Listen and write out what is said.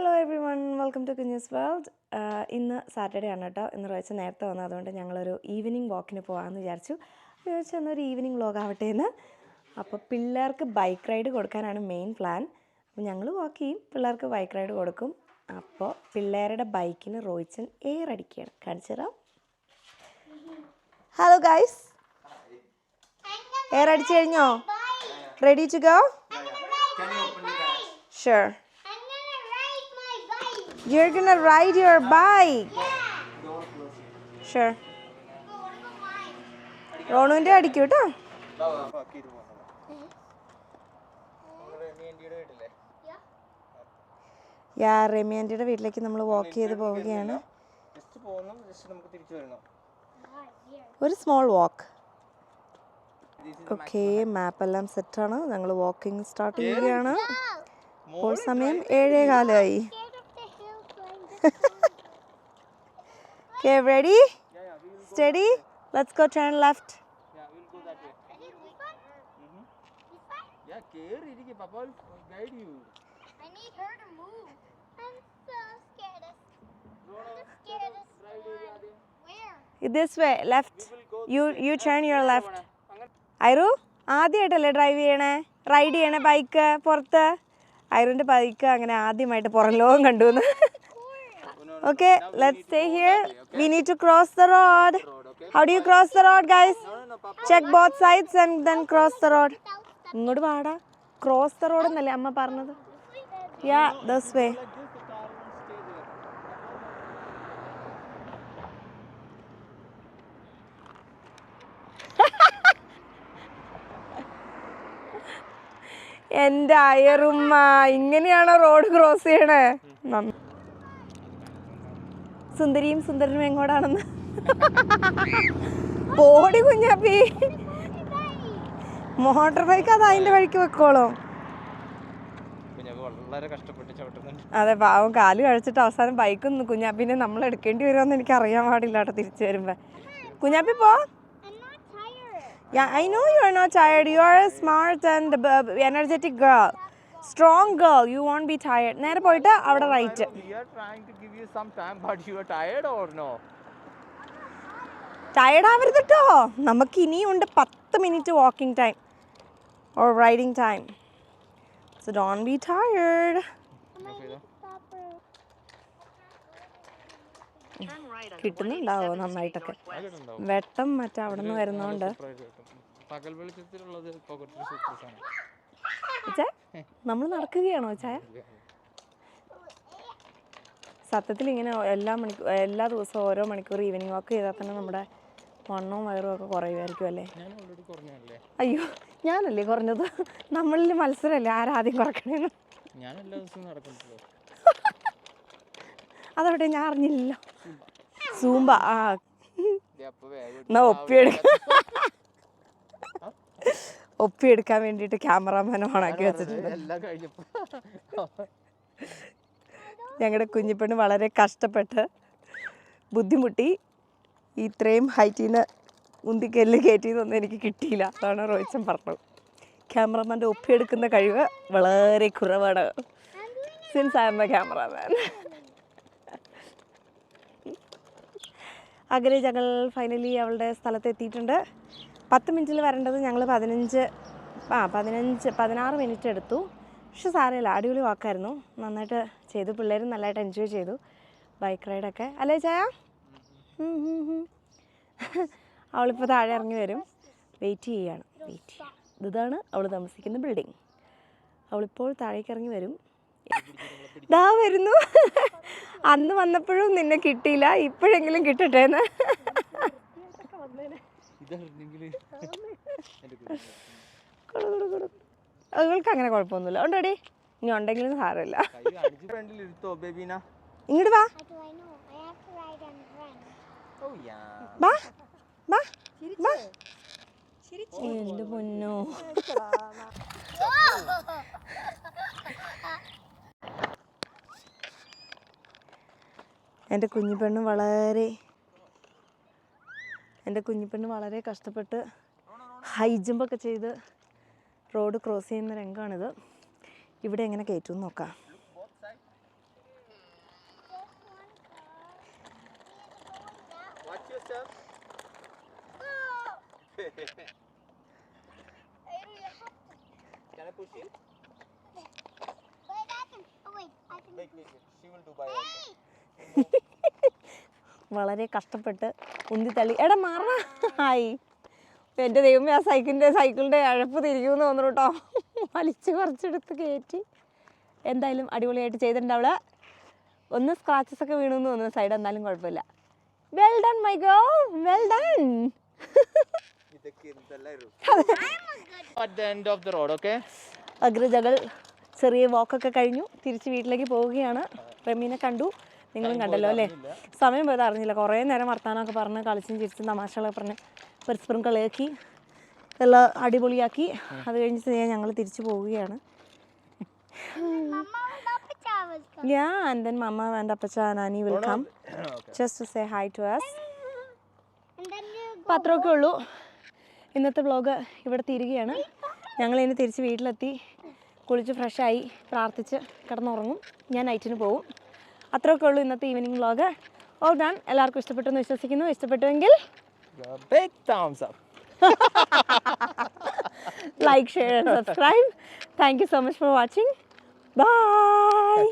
Hello everyone, welcome to Kunjoos world. ഇന്ന് Saturday ആണ് കേട്ടോ. ഇന്ന് റോയിച്ച് നേരത്തെ വന്നു, അതുകൊണ്ട് ഞങ്ങളൊരു ഈവനിങ് വാക്കിന് പോകാമെന്ന് വിചാരിച്ചു എന്നൊരു ഈവനിങ് വ്ലോഗ് ആവട്ടെ എന്ന്. അപ്പോൾ പിള്ളേർക്ക് ബൈക്ക് റൈഡ് കൊടുക്കാനാണ് മെയിൻ പ്ലാൻ. അപ്പോൾ ഞങ്ങൾ വാക്ക് ചെയ്യും, പിള്ളേർക്ക് ബൈക്ക് റൈഡ് കൊടുക്കും. അപ്പോൾ പിള്ളേരുടെ ബൈക്കിന് റോയിച്ചൻ എയർ അടിക്കുകയാണ്. കാണിച്ചു തരാം. ഹലോ ഗൈസ്, എയർ അടിച്ചു കഴിഞ്ഞോ? Ready to go? Sure. You're gonna ride your bike. Sure. റോണുവിൻ്റെ അടിക്കൂ കേട്ടോ. റെമി ആൻറ്റിയുടെ വീട്ടിലേക്ക് നമ്മൾ വാക്ക് ചെയ്ത് പോവുകയാണ്. ഒരു സ്മോൾ വാക്ക്. ഓക്കെ, മാപ്പെല്ലാം സെറ്റാണ്. ഞങ്ങൾ വാക്കിംഗ് സ്റ്റാർട്ട് ചെയ്യുകയാണ്. ഇപ്പോൾ സമയം 7:15. Okay, ready? Steady? Let's go turn left. Yeah, we'll go that way. Yeah, care irike papa will guide you. I need her to move. I'm so scared. Where? This way, left. You turn your left. Airu ആദ്യമായിട്ടല്ലേ drive ചെയ്യണേ, ride ചെയ്യണേ bike പുറത്ത്? ഐറുവിൻ്റെ bike അങ്ങനെ ആദ്യമായിട്ട് പുറം ലോകം കണ്ടുവന്ന്. Okay, let's stay here. We need to cross the road. How do you cross the road, guys? Check both sides and then cross the road. ഇങ്ങോട്ട് വാടാ. Cross the road എന്നല്ലേ അമ്മ പറഞ്ഞത്? Yeah, this way. എൻ്റെ അയറുമ്മ, ഇങ്ങനെയാണോ road cross ചെയ്യണേ? സുന്ദരിയും സുന്ദരനും എങ്ങോട്ടാണെന്ന് പോടി Kunjappi. Motor bike അത് അതിന്റെ വഴിക്ക് വെക്കോളൂ. അതെ, പാവം കാല് കഴിച്ചിട്ട് അവസാനം ബൈക്കൊന്നും കുഞ്ഞാപ്പിനെ നമ്മൾ എടുക്കേണ്ടി വരുമെന്ന് എനിക്ക് അറിയാൻ പാടില്ല കേട്ടോ. തിരിച്ചു വരുമ്പോ കുഞ്ഞാപ്പി പോ. Yeah, I know you are not tired. You are a smart and energetic girl. Strong girl. You won't be tired. നേരെ പോയിട്ട് അവിടെ right. We are trying to give you some time, but you are tired or no? Tired ആവരുത് കേട്ടോ. നമുക്ക് ഇനിയുണ്ട് 10 minute walking time or riding time. So don't be tired. കിട്ടുന്നുണ്ടാവോ നന്നായിട്ടൊക്കെ? വെട്ടം മറ്റേ അവിടെ നിന്ന് വരുന്നോണ്ട് നമ്മൾ നടക്കുകയാണോ ചായ? സത്യത്തിൽ ഇങ്ങനെ എല്ലാ ദിവസവും ഓരോ മണിക്കൂർ ഈവനിങ് വാക്ക് ചെയ്താൽ തന്നെ നമ്മുടെ വണ്ണവും വയറും ഒക്കെ കുറയുമായിരിക്കും അല്ലേ? അയ്യോ, ഞാനല്ലേ കുറഞ്ഞത്? നമ്മളിൽ മത്സരമല്ലേ ആരാദ്യം കുറക്കണേന്ന്? അതവിടെ ഞാൻ അറിഞ്ഞില്ലല്ലോ. സൂമ്പ. ആ, എന്നാ ഒപ്പിയെടുക്കാൻ വേണ്ടിയിട്ട് ക്യാമറാമാൻ ഓണാക്കി വെച്ചിട്ടുണ്ട്. ഞങ്ങളുടെ കുഞ്ഞിപ്പെണ്ണ് വളരെ കഷ്ടപ്പെട്ട് ബുദ്ധിമുട്ടി ഇത്രയും ഹൈറ്റിൽ നിന്ന് ഉന്തിക്കല്ല് കയറ്റിയെന്നൊന്നും എനിക്ക് കിട്ടിയില്ല. അതാണ് റോയിച്ചൻ പറഞ്ഞത്. ക്യാമറമാൻ്റെ ഒപ്പിയെടുക്കുന്ന കഴിവ് വളരെ കുറവാണ്. Since I am a cameraman. അങ്ങനെ ഞങ്ങൾ ഫൈനലി അവളുടെ സ്ഥലത്ത് എത്തിയിട്ടുണ്ട്. 10 മിനിറ്റിൽ വരേണ്ടത് ഞങ്ങൾ 16 മിനിറ്റ് എടുത്തു. പക്ഷെ സാരമില്ല, അടിപൊളി വാക്കായിരുന്നു. നന്നായിട്ട് ചെയ്തു. പിള്ളേരും നല്ലതായിട്ട് എൻജോയ് ചെയ്തു ബൈക്ക് റൈഡൊക്കെ അല്ലേ ചായ? അവളിപ്പോൾ താഴെ ഇറങ്ങി വരും. വെയിറ്റ് ചെയ്യുകയാണ്. ഇതാണ് അവൾ താമസിക്കുന്ന ബിൽഡിങ്. അവളിപ്പോൾ താഴേക്ക് ഇറങ്ങി വരും. ദാ വരുന്നു. അന്ന് വന്നപ്പോഴും നിന്നെ കിട്ടിയില്ല, ഇപ്പോഴെങ്കിലും കിട്ടട്ടേന്ന്. അവൾക്ക് അങ്ങനെ കുഴപ്പമൊന്നുമില്ല. ഉണ്ടോടി? ഇനി ഉണ്ടെങ്കിലും സാരമില്ല. ഇങ്ങോട്ട് വാ. എന്റെ പൊന്നോ. എൻ്റെ കുഞ്ഞിപ്പെണ്ണ് വളരെ കഷ്ടപ്പെട്ട് ഹൈ ജമ്പൊക്കെ ചെയ്ത് റോഡ് ക്രോസ് ചെയ്യുന്ന രംഗമാണിത്. ഇവിടെ എങ്ങനെ കയറ്റുമെന്ന് നോക്കാം. Peter. Can I push you? Wait, I can. Oh, wait. I can. Wait. She will do by herself. വളരെ കഷ്ടപ്പെട്ട് ഉന്തി തള്ളി എടാ മാറ ഹായ് എൻ്റെ ദൈവമേ ആ സൈക്കിളിൻ്റെ അഴപ്പ് തിരിക്കുമെന്ന് തോന്നുന്നു കേട്ടോ വലിച്ച് കുറച്ചെടുത്ത് കയറ്റി എന്തായാലും അടിപൊളിയായിട്ട് ചെയ്തിട്ടുണ്ട് അവള് ഒന്ന് സ്ക്രാച്ചസ് ഒക്കെ വീണെന്ന് തോന്നുന്നു സൈഡ് എന്നാലും കുഴപ്പമില്ല well done my girl well done At the end of the road, okay? അഗ്രജകൾ ചെറിയ വാക്കൊക്കെ കഴിഞ്ഞു തിരിച്ച് വീട്ടിലേക്ക് പോവുകയാണ് റമീനെ കണ്ടു നിങ്ങളും കണ്ടല്ലോ അല്ലേ സമയം പോയത് അറിഞ്ഞില്ല കുറേ നേരം വർത്താനമൊക്കെ പറഞ്ഞ് കളിച്ചും ചിരിച്ചും തമാശകളൊക്കെ പറഞ്ഞ് പരസ്പരം കളിയാക്കി എല്ലാം അടിപൊളിയാക്കി അത് കഴിഞ്ഞിട്ട് ഞങ്ങൾ തിരിച്ചു പോവുകയാണ് Mama and Papa was coming. Yeah, and then Mama and Appacha and Nani will come just to say hi to us. And then you go. അപ്പോൾ അത്രയൊക്കെ ഉള്ളൂ ഇന്നത്തെ വ്ളോഗ് ഇവിടെ തീരുകയാണ് ഞങ്ങളിനി തിരിച്ച് വീട്ടിലെത്തി കുളിച്ച് ഫ്രഷായി പ്രാർത്ഥിച്ച് കിടന്നുറങ്ങും ഞാൻ നൈറ്റിന് പോവും അത്രയൊക്കെ ഉള്ളൂ ഇന്നത്തെ ഈവനിങ് വ്ളോഗ് ഓൾ ഡൺ എല്ലാവർക്കും ഇഷ്ടപ്പെട്ടെന്ന് വിശ്വസിക്കുന്നു ഇഷ്ടപ്പെട്ടുവെങ്കിൽ Big thumbs up. like share and subscribe thank you so much for watching bye